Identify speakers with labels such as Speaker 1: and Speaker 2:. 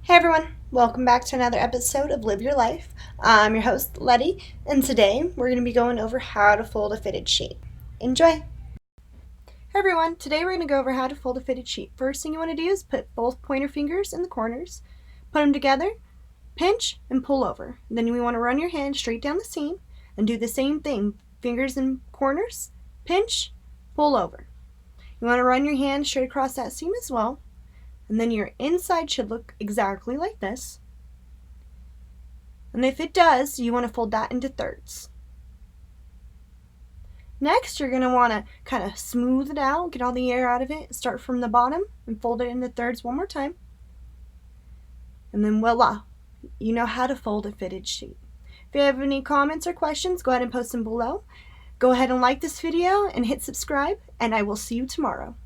Speaker 1: Hey everyone, welcome back to another episode of Live Your Life. I'm your host, Lettie, and today we're going to be going over how to fold a fitted sheet. Enjoy! Hey everyone, today we're going to go over how to fold a fitted sheet. First thing you want to do is put both pointer fingers in the corners, put them together, pinch, and pull over. Then we want to run your hand straight down the seam and do the same thing. Fingers in corners, pinch, pull over. You want to run your hand straight across that seam as well. And then your inside should look exactly like this. And if it does, you want to fold that into thirds. Next, you're going to want to kind of smooth it out, get all the air out of it, start from the bottom and fold it into thirds one more time. And then voila, you know how to fold a fitted sheet. If you have any comments or questions, go ahead and post them below. Go ahead and like this video and hit subscribe, and I will see you tomorrow.